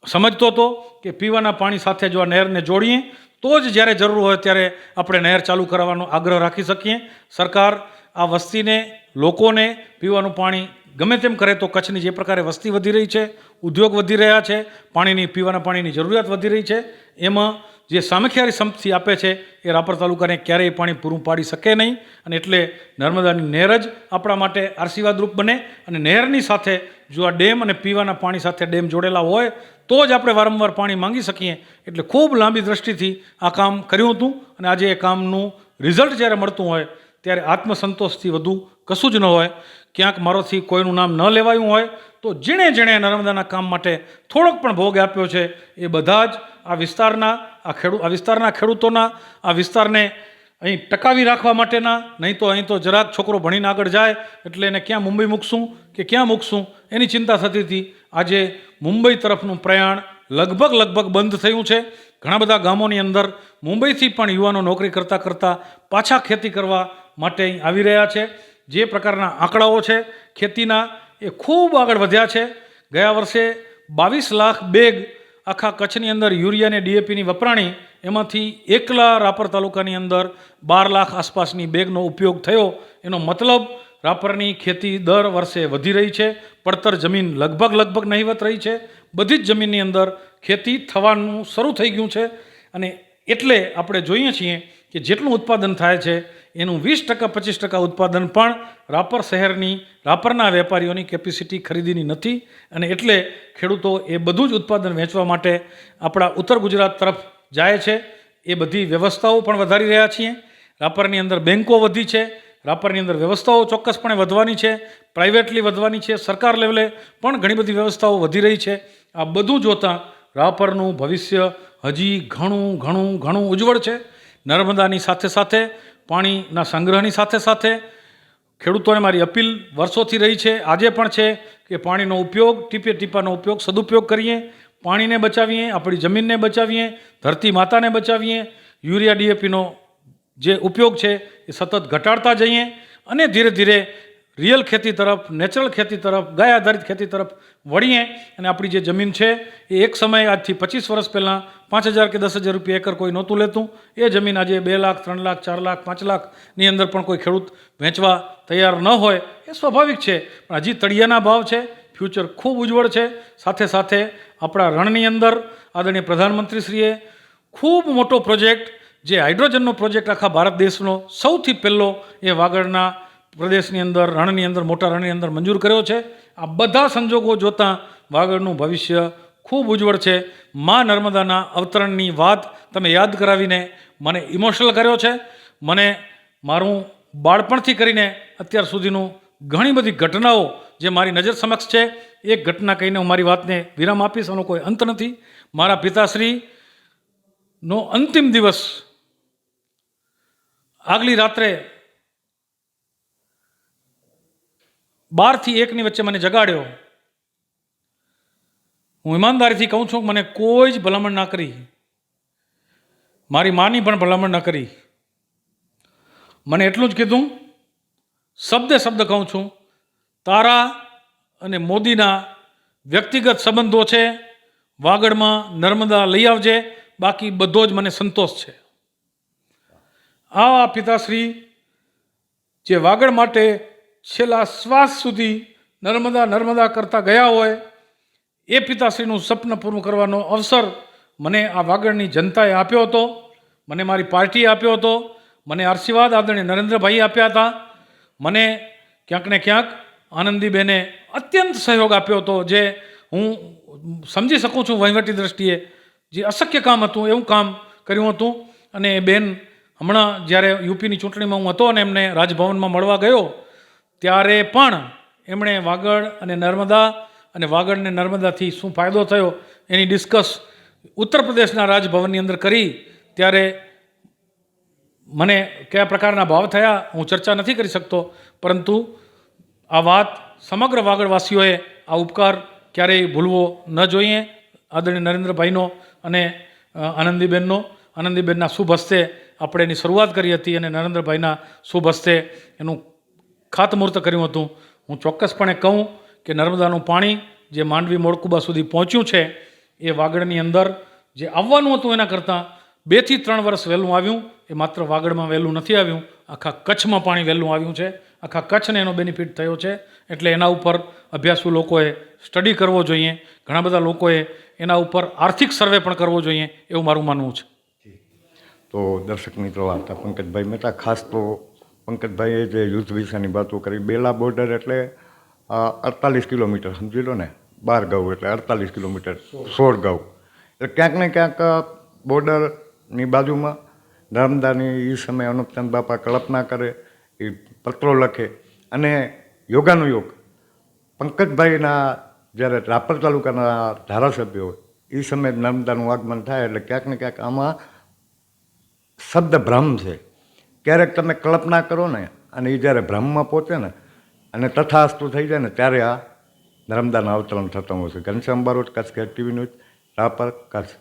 સમજતો હતો કે પીવાના પાણી સાથે જો આ નહેરને જોડીએ તો જ જ્યારે જરૂર હોય ત્યારે આપણે નહેર ચાલુ કરાવવાનો આગ્રહ રાખી શકીએ. સરકાર આ વસ્તીને, લોકોને પીવાનું પાણી ગમે તેમ કરે તો કચ્છની જે પ્રકારે વસ્તી વધી રહી છે, ઉદ્યોગ વધી રહ્યા છે, પીવાના પાણીની જરૂરિયાત વધી રહી છે, એમાં જે સામખિયારી સંપત્તિ આપે છે એ રાપર તાલુકાને ક્યારેય પાણી પૂરું પાડી શકે નહીં. અને એટલે નર્મદાની નહેર જ આપણા માટે આશીર્વાદરૂપ બને. અને નહેરની સાથે જો આ ડેમ અને પીવાના પાણી સાથે ડેમ જોડેલા હોય તો જ આપણે વારંવાર પાણી માંગી શકીએ. એટલે ખૂબ લાંબી દ્રષ્ટિથી આ કામ કર્યું હતું. અને આજે એ કામનું રિઝલ્ટ જ્યારે મળતું હોય ત્યારે આત્મસંતોષથી વધુ કશું જ ન હોય. ક્યાંક મારોથી કોઈનું નામ ન લેવાયું હોય તો જેણે જેણે નર્મદાના કામ માટે થોડોક પણ ભોગ આપ્યો છે એ બધા જ આ વિસ્તારના ખેડૂતોના, આ વિસ્તારને અહીં ટકાવી રાખવા માટેના, નહીં તો જરાક છોકરો ભણીને આગળ જાય એટલે એને ક્યાં મુંબઈ મૂકશું કે ક્યાં મૂકશું એની ચિંતા થતી હતી. આજે મુંબઈ તરફનું પ્રયાણ લગભગ બંધ થયું છે. ઘણા બધા ગામોની અંદર મુંબઈથી પણ યુવાનો નોકરી કરતાં પાછા ખેતી કરવા માટે અહીં આવી રહ્યા છે. જે પ્રકારના આંકડાઓ છે ખેતીના એ ખૂબ આગળ વધ્યા છે. ગયા વર્ષે 22 લાખ બેગ આખા કચ્છની અંદર યુરિયા અને ડીએપીની વપરાણી, એમાંથી એકલા રાપર તાલુકાની અંદર 12 લાખ આસપાસની બેગનો ઉપયોગ થયો. એનો મતલબ રાપરની ખેતી દર વર્ષે વધી રહી છે. પડતર જમીન લગભગ નહિવત રહી છે. બધી જ જમીનની અંદર ખેતી થવાનું શરૂ થઈ ગયું છે. અને એટલે આપણે જોઈએ છીએ કે જેટલું ઉત્પાદન થાય છે એનું 20% 25% ઉત્પાદન પણ રાપર શહેરની, રાપરના વેપારીઓની કેપેસિટી ખરીદીની નથી. અને એટલે ખેડૂતો એ બધું જ ઉત્પાદન વેચવા માટે આપણા ઉત્તર ગુજરાત તરફ જાય છે. એ બધી વ્યવસ્થાઓ પણ વધારી રહ્યા છીએ. રાપરની અંદર બેન્કો વધી છે, રાપરની અંદર વ્યવસ્થાઓ ચોક્કસપણે વધવાની છે, પ્રાઇવેટલી વધવાની છે, સરકાર લેવલે પણ ઘણી બધી વ્યવસ્થાઓ વધી રહી છે. આ બધું જોતાં રાપરનું ભવિષ્ય હજી ઘણું ઉજ્જવળ છે. નર્મદાની સાથે પાણીના સંગ્રહની સાથે ખેડૂતોને મારી અપીલ વર્ષોથી રહી છે, આજે પણ છે કે પાણીનો ઉપયોગ, ટીપાનો ઉપયોગ, સદુપયોગ કરીએ, પાણીને બચાવીએ, આપણી જમીનને બચાવીએ, ધરતી માતાને બચાવીએ. યુરિયા ડીએપીનો જે ઉપયોગ છે એ સતત ઘટાડતા જઈએ અને ધીરે ધીરે રિયલ ખેતી તરફ, નેચરલ ખેતી તરફ, ગાય આધારિત ખેતી તરફ વળીએ. અને આપણી જે જમીન છે એ એક સમયે આજથી 25 વર્ષ પહેલાં 5,000 કે 10,000 રૂપિયા એકર કોઈ નહોતું લેતું. એ જમીન આજે 2 લાખ, 3 લાખ, 4 લાખ, 5 લાખની અંદર પણ કોઈ ખેડૂત વેચવા તૈયાર ન હોય એ સ્વાભાવિક છે. પણ હજી તળિયાના ભાવ છે. ફ્યુચર ખૂબ ઉજ્જવળ છે. સાથે આપણા રણની અંદર આદરણીય પ્રધાનમંત્રીશ્રીએ ખૂબ મોટો પ્રોજેક્ટ, જે હાઇડ્રોજનનો પ્રોજેક્ટ આખા ભારત દેશનો સૌથી પહેલો એ વાગડના પ્રદેશની અંદર, રણની અંદર, મોટા રણની અંદર મંજૂર કર્યો છે. આ બધા સંજોગો જોતાં વાગડનું ભવિષ્ય ખૂબ ઉજ્જવળ છે. મા નર્મદાના અવતરણની વાત તમે યાદ કરાવીને મને ઇમોશનલ કર્યો છે. મને મારું બાળપણથી કરીને અત્યાર સુધીનું ઘણી બધી ઘટનાઓ જે મારી નજર સમક્ષ છે, એક ઘટના કહીને હું મારી વાતને વિરામ આપીશ. આનો કોઈ અંત નથી. મારા પિતાશ્રીનો અંતિમ દિવસ આગલી રાત્રે 12 થી 1 ની વચ્ચે મને જગાડ્યો. હું ઈમાનદારીથી કહું છું, મને કોઈ જ ભલામણ ના કરી, મારી માની પણ ભલામણ ન કરી. મને એટલું જ કીધું, શબ્દ કહું છું, તારા અને મોદીના વ્યક્તિગત સંબંધો છે, વાગડમાં નર્મદા લઈ આવજે, બાકી બધો જ મને સંતોષ છે. આ પિતાશ્રી જે વાગડ માટે છેલ્લા શ્વાસ સુધી નર્મદા કરતા ગયા હોય, એ પિતાશ્રીનું સ્વપ્ન પૂરું કરવાનો અવસર મને આ વાગડની જનતાએ આપ્યો હતો, મને મારી પાર્ટીએ આપ્યો હતો, મને આશીર્વાદ આદરણીય નરેન્દ્રભાઈ આપ્યા હતા, મને ક્યાંક ને ક્યાંક આનંદીબેને અત્યંત સહયોગ આપ્યો હતો, જે હું સમજી શકું છું વહીવટી દ્રષ્ટિએ જે અશક્ય કામ હતું એવું કામ કર્યું હતું. અને એ બેન હમણાં જ્યારે યુપીની ચૂંટણીમાં હું હતો અને એમને રાજભવનમાં મળવા ગયો ત્યારે પણ એમણે વાગડ અને નર્મદા અને વાગડને નર્મદાથી શું ફાયદો થયો એની ડિસ્કસ ઉત્તર પ્રદેશના રાજભવનની અંદર કરી. ત્યારે મને કયા પ્રકારના ભાવ થયા હું ચર્ચા નથી કરી શકતો, પરંતુ આ વાત સમગ્ર વાગડવાસીઓએ આ ઉપકાર ક્યારેય ભૂલવો ન જોઈએ. આદરણીય નરેન્દ્રભાઈનો અને આનંદીબેનના શુભ હસ્તે આપણે એની શરૂઆત કરી હતી અને નરેન્દ્રભાઈના શુભ હસ્તે એનું ખાતમુહૂર્ત કર્યું હતું. હું ચોક્કસપણે કહું કે નર્મદાનું પાણી જે માંડવી મોડકુબા સુધી પહોંચ્યું છે એ વાગડની અંદર જે આવવાનું હતું એના કરતાં 2 થી 3 વર્ષ વહેલું આવ્યું. એ માત્ર વાગડમાં વહેલું નથી આવ્યું, આખા કચ્છમાં પાણી વહેલું આવ્યું છે. આખા કચ્છને એનો બેનિફિટ થયો છે. એટલે એના ઉપર અભ્યાસુ લોકોએ સ્ટડી કરવો જોઈએ. ઘણા બધા લોકોએ એના ઉપર આર્થિક સર્વે પણ કરવો જોઈએ એવું મારું માનવું છે. તો દર્શક મિત્રો, આ હતા પંકજભાઈ મહેતા. ખાસ તો પંકજભાઈએ જે યુદ્ધ વિશેની વાતો કરી, બેલા બોર્ડર એટલે 48 કિલોમીટર સમજી લો ને, 12 ગૌ એટલે 48 કિલોમીટર, 16 ગૌ. એટલે ક્યાંક ને ક્યાંક બોર્ડરની બાજુમાં નર્મદાની એ સમયે અનુપચંદ બાપા કલ્પના કરે, એ પત્રો લખે અને યોગાનુયોગ પંકજભાઈના જ્યારે રાપર તાલુકાના ધારાસભ્ય હોય એ સમયે નર્મદાનું આગમન થાય. એટલે ક્યાંક ને ક્યાંક આમાં શબ્દ ભ્રમ છે. ક્યારેક તમે કલ્પના કરો ને અને એ જ્યારે ભ્રમમાં પહોંચે ને અને તથાસ્તુ થઈ જાય ને ત્યારે આ નર્મદાના અવતરણ થતું હોય છે. Ghanshyam Barot, Kutch gate TV news, Rapar, Kutch.